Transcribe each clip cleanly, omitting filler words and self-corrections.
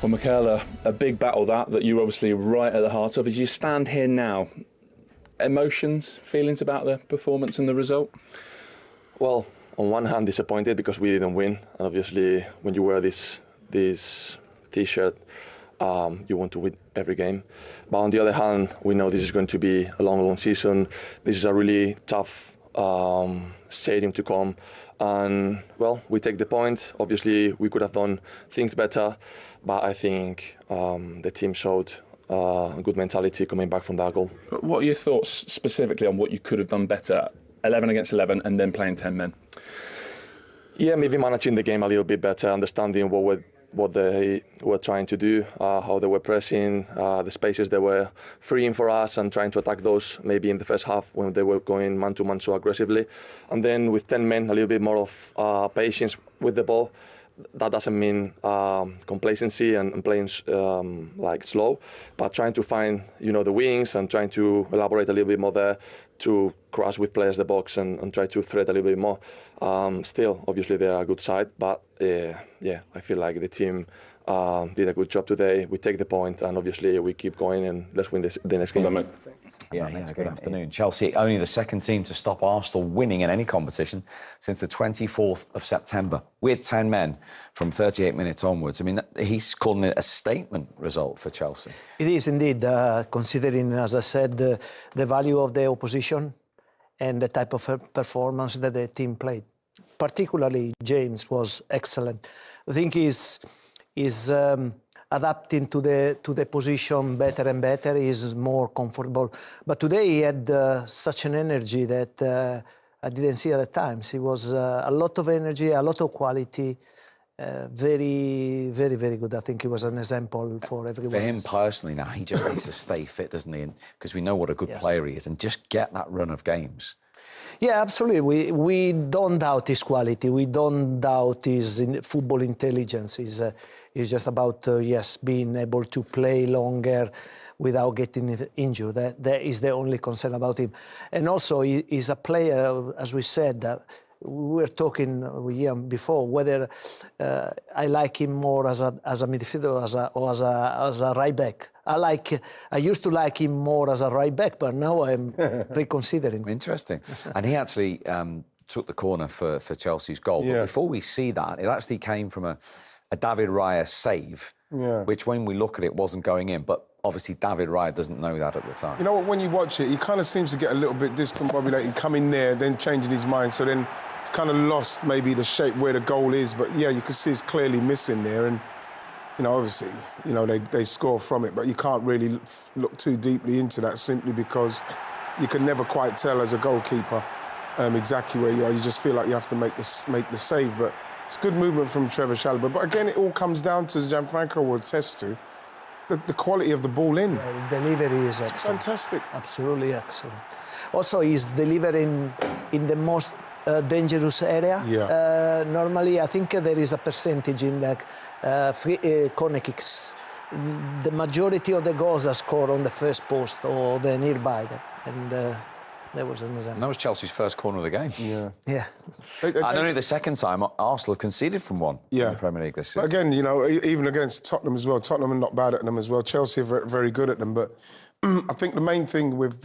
Well, Michaela, a big battle that you're obviously right at the heart of. As you stand here now, emotions, feelings about the performance and the result? Well, on one hand, disappointed because we didn't win. And obviously, when you wear this T-shirt, you want to win every game. But on the other hand, we know this is going to be a long season. This is a really tough stadium to come. And, well, we take the point. Obviously, we could have done things better. But I think the team showed a good mentality coming back from that goal. What are your thoughts specifically on what you could have done better? 11 against 11 and then playing 10 men? Yeah, maybe managing the game a little bit better, understanding what they were trying to do, how they were pressing, the spaces they were freeing for us and trying to attack those maybe in the first half when they were going man-to-man so aggressively. And then with 10 men, a little bit more of patience with the ball. That doesn't mean complacency and playing like slow, but trying to find the wings and trying to elaborate a little bit more there to cross with players the box and try to threat a little bit more. Still, obviously, they're a good side, but yeah, I feel like the team did a good job today. We take the point, and obviously we keep going and let's win the next game. Yeah, good afternoon. Chelsea, only the second team to stop Arsenal winning in any competition since the 24th of September. We had 10 men from 38 minutes onwards. I mean, he's calling it a statement result for Chelsea. It is indeed, considering, as I said, the value of the opposition and the type of performance that the team played. Particularly, James was excellent. I think he's adapting to the position better and better. He's more comfortable. But today he had such an energy that I didn't see at the times. He was a lot of energy, a lot of quality. Very, very, very good. I think he was an example for everyone. For him personally now, he just needs to stay fit, doesn't he? Because we know what a good player he is, and just get that run of games. Yeah, absolutely. We don't doubt his quality. We don't doubt his football intelligence. It's just about, yes, being able to play longer without getting injured. That is the only concern about him. And also, he's a player, as we said, we were talking before, whether I like him more as a midfielder or as a right back. I used to like him more as a right back, but now I'm reconsidering. Interesting. And he actually took the corner for Chelsea's goal. Yeah. But before we see that, it actually came from a David Raya save, which when we look at it wasn't going in. But obviously David Raya doesn't know that at the time. You know what, when you watch it, he kind of seems to get a little bit discombobulated, coming there, then changing his mind. So then it's kind of lost maybe the shape where the goal is. But yeah, you can see it's clearly missing there. And obviously, they score from it, but you can't really look too deeply into that simply because you can never quite tell as a goalkeeper exactly where you are. You just feel like you have to make the save. But it's good movement from Trevor Chalobah. But again, it all comes down to, as Gianfranco will attest to, the quality of the ball in. Yeah, the delivery is excellent. Fantastic. Absolutely excellent. Also, he's delivering in the most dangerous area. Yeah. Normally, I think there is a percentage in corner kicks. The majority of the goals are scored on the first post or the nearby. And there was an example. And that was Chelsea's first corner of the game. Yeah. And only the second time Arsenal conceded from one in the Premier League this season. But again, even against Tottenham as well. Tottenham are not bad at them as well. Chelsea are very good at them. But I think the main thing with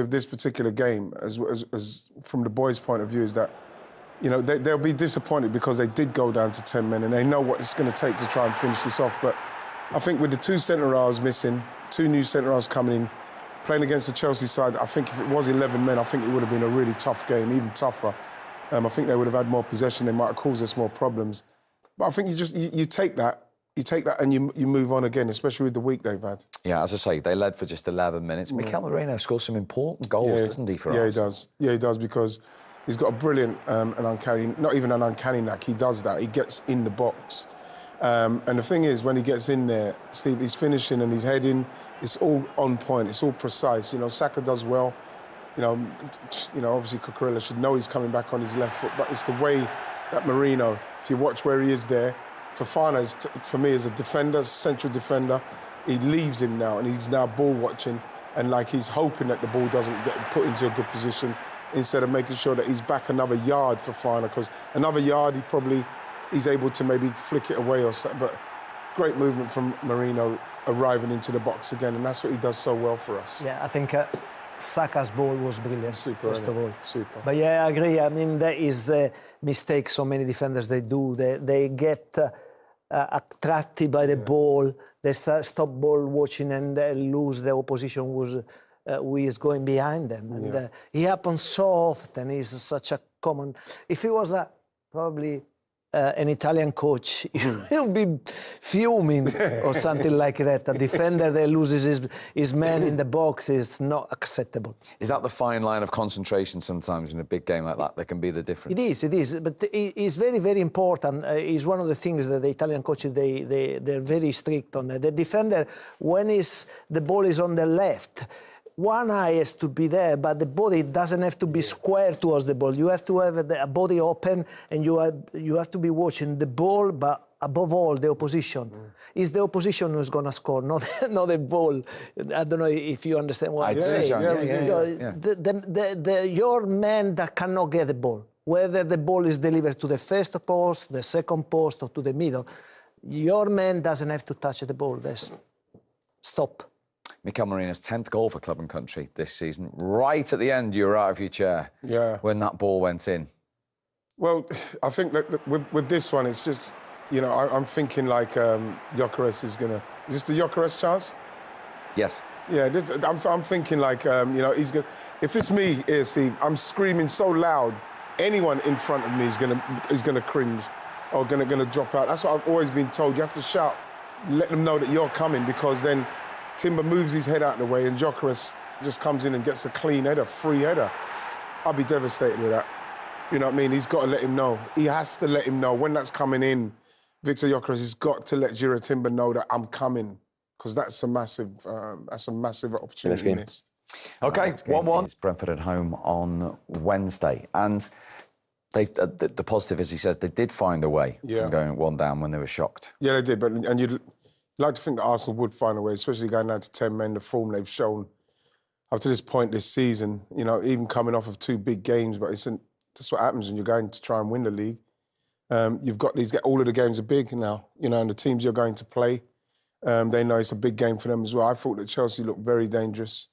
this particular game, as from the boys' point of view, is that they'll be disappointed because they did go down to 10 men and they know what it's going to take to try and finish this off. But I think with the two centre-halves missing, two new centre-halves coming in, playing against the Chelsea side, I think if it was 11 men, I think it would have been a really tough game, even tougher. I think they would have had more possession. They might have caused us more problems. But I think you take that. You take that and you move on again, especially with the week they've had. Yeah, as I say, they led for just 11 minutes. Mikel Mourinho scores some important goals, doesn't he, for us? Yeah, he does. Yeah, he does, because he's got a brilliant and uncanny, not even an uncanny knack, he does that. He gets in the box. And the thing is, when he gets in there, Steve, he's finishing and he's heading, it's all on point, it's all precise. Saka does well. Obviously Cucurella should know he's coming back on his left foot, but it's the way that Mourinho, if you watch where he is there, Fofana, for me, as a defender, central defender, he leaves him now and he's now ball watching and he's hoping that the ball doesn't get put into a good position instead of making sure that he's back another yard for Fofana, because another yard he's able to maybe flick it away or something. But great movement from Mourinho arriving into the box again, and that's what he does so well for us. Yeah, I think Saka's ball was brilliant, Super, first of all. Super. But yeah, I agree. I mean, that is the mistake so many defenders they do. They get attracted by the ball. They stop ball watching and lose the opposition who is going behind them. And it happens so often. It's such a common. If it was probably an Italian coach, he would be fuming or something like that. A defender that loses his man in the box is not acceptable. Is that the fine line of concentration sometimes in a big game like that that can be the difference? It is. But it's very, very important. It's one of the things that the Italian coaches, they're very strict on. The defender, when the ball is on the left, one eye has to be there, but the body doesn't have to be square towards the ball. You have to have the body open, and you have to be watching the ball, but above all, the opposition. It's the opposition who's going to score, not the ball. I don't know if you understand what I'm saying. Your man that cannot get the ball, whether the ball is delivered to the first post, the second post, or to the middle, your man doesn't have to touch the ball. Stop. Mikel Mourinho's 10th goal for club and country this season. Right at the end, you were out of your chair when that ball went in. Well, I think that with this one, it's just, you know, I'm thinking like Gyökeres is going to... Is this the Gyökeres chance? Yes. Yeah, I'm thinking like, you know, he's going to... If it's me, here, Steve, I'm screaming so loud, anyone in front of me is going to cringe or going to drop out. That's what I've always been told. You have to shout, let them know that you're coming, because then Timber moves his head out of the way and Gyökeres just comes in and gets a clean header, free header. I'll be devastated with that. You know what I mean? He's got to let him know. He has to let him know. When that's coming in, Victor Gyökeres has got to let Jira Timber know that I'm coming, because that's a massive opportunity missed. OK, 1-1. Brentford at home on Wednesday. And the positive, as he says, they did find a way from going 1 down when they were shocked. Yeah, they did. And you'd like to think that Arsenal would find a way, especially going down to 10 men, the form they've shown up to this point this season, you know, even coming off of 2 big games. But that's what happens when you're going to try and win the league. You've got all of the games are big now, you know, and the teams you're going to play, they know it's a big game for them as well. I thought that Chelsea looked very dangerous.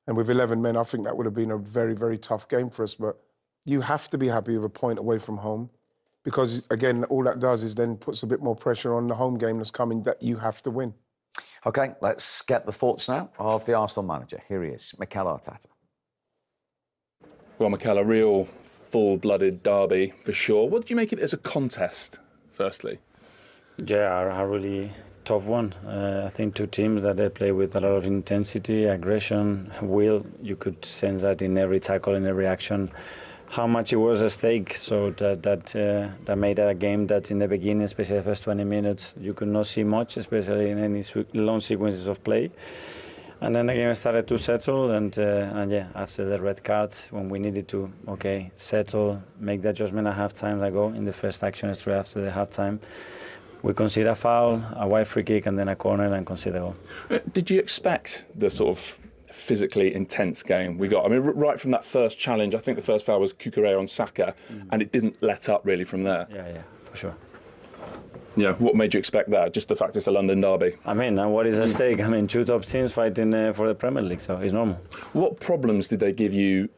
And with 11 men, I think that would have been a very, very tough game for us. But you have to be happy with a point away from home, because, again, all that does is then puts a bit more pressure on the home game that's coming that you have to win. OK, let's get the thoughts now of the Arsenal manager. Here he is, Mikel Arteta. Well, Mikel, a real full-blooded derby for sure. What did you make of it as a contest, firstly? Yeah, a really tough one. I think 2 teams that they play with a lot of intensity, aggression, will. You could sense that in every tackle, in every action, how much it was at stake. So that made it a game that in the beginning, especially the first 20 minutes, you could not see much, especially in any long sequences of play. And then the game started to settle, and yeah, after the red card, when we needed to, settle, make the adjustment at half-time, in the first action straight after the half-time, we conceded a foul, a wide free kick, and then a corner, and conceded a goal. Did you expect the sort of physically intense game we got? I mean, right from that first challenge, I think the first foul was Cucurella on Saka, and it didn't let up really from there. Yeah, for sure. Yeah, what made you expect that? Just the fact it's a London derby? I mean, and what is at stake? I mean, 2 top teams fighting for the Premier League, so it's normal. What problems did they give you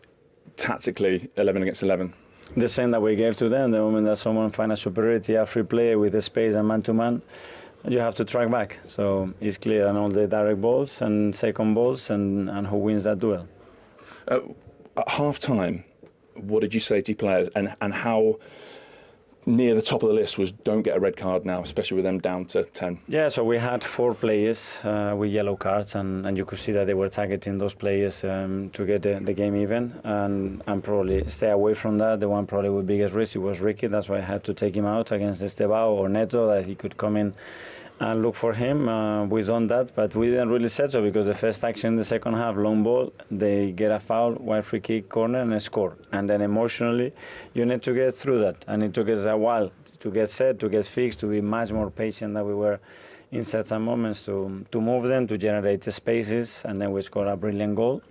tactically, 11 against 11? The same that we gave to them. The moment that someone finds a superiority, a free play with the space and man-to-man, you have to track back. So it's clear on all the direct balls and second balls and who wins that duel. At half-time, what did you say to your players, and how near the top of the list was don't get a red card now, especially with them down to 10? Yeah, so we had 4 players with yellow cards, and you could see that they were targeting those players to get the game even, and probably stay away from that. The one probably with biggest risk, it was Ricky. That's why I had to take him out against Estebao or Neto, that he could come in and look for him. We done that, but we didn't really settle, because the first action in the second half, long ball, they get a foul, wide free kick, corner, and a score. And then emotionally, you need to get through that. And it took us a while to get set, to get fixed, to be much more patient than we were in certain moments, to move them, to generate the spaces, and then we scored a brilliant goal.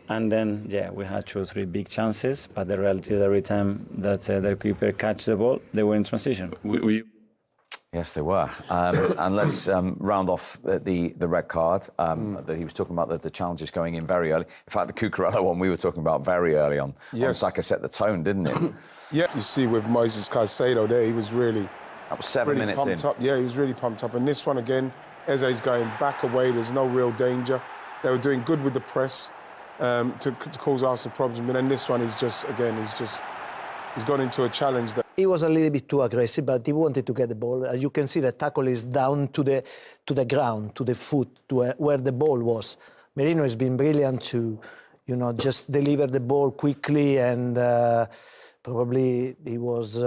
And then, yeah, we had 2 or 3 big chances, but the reality is every time that the keeper catches the ball, they were in transition. Yes, they were. And let's round off the red card that he was talking about, the challenges going in very early. In fact, the Cucurella one we were talking about very early on. Yes. Saka set the tone, didn't it? Yeah, you see with Moses Caicedo there, he was really... That was 7 minutes pumped in. up. Yeah, he was really pumped up. And this one again, Eze's going back away. There's no real danger. They were doing good with the press to cause Arsenal problems. But then this one is just, again, he's gone into a challenge that... He was a little bit too aggressive, but he wanted to get the ball. As you can see, the tackle is down to the ground, to the foot, to where the ball was. Mourinho has been brilliant to, just deliver the ball quickly, and probably he was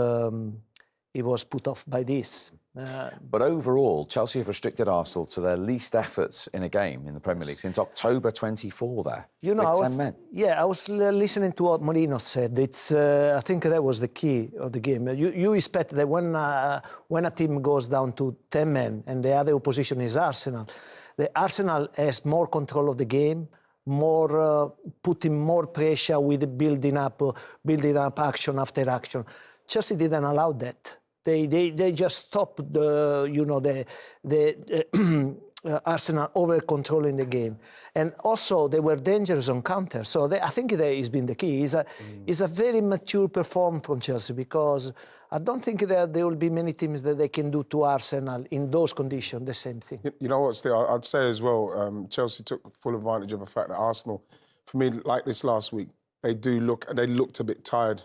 put off by this. But overall, Chelsea have restricted Arsenal to their least efforts in a game in the Premier League since October 24 there. With 10 men. Yeah, I was listening to what Mourinho said. I think that was the key of the game. You expect that when a team goes down to 10 men and the other opposition is Arsenal, the Arsenal has more control of the game, putting more pressure with building up action after action. Chelsea didn't allow that. They just stopped the Arsenal over controlling the game, and also they were dangerous on counter. So I think that has been the key. It's a very mature performance from Chelsea, because I don't think that there will be many teams that they can do to Arsenal in those conditions the same thing. You know what, Steve? I'd say as well, Chelsea took full advantage of the fact that Arsenal, for me, like this last week, they looked a bit tired.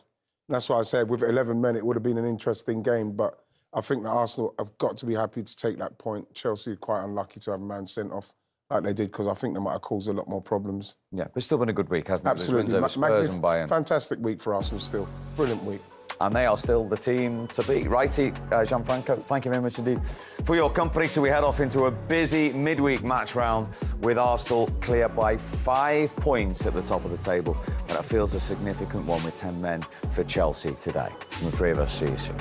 That's why I said with 11 men, it would have been an interesting game. But I think that Arsenal have got to be happy to take that point. Chelsea are quite unlucky to have a man sent off like they did, because I think they might have caused a lot more problems. Yeah, but it's still been a good week, hasn't it? Absolutely. Wins over Spurs and Bayern. Fantastic week for Arsenal still. Brilliant week. And they are still the team to beat. Righty, Gianfranco, thank you very much indeed for your company. So we head off into a busy midweek match round with Arsenal clear by 5 points at the top of the table. And that feels a significant one with 10 men for Chelsea today. From the three of us, see you soon.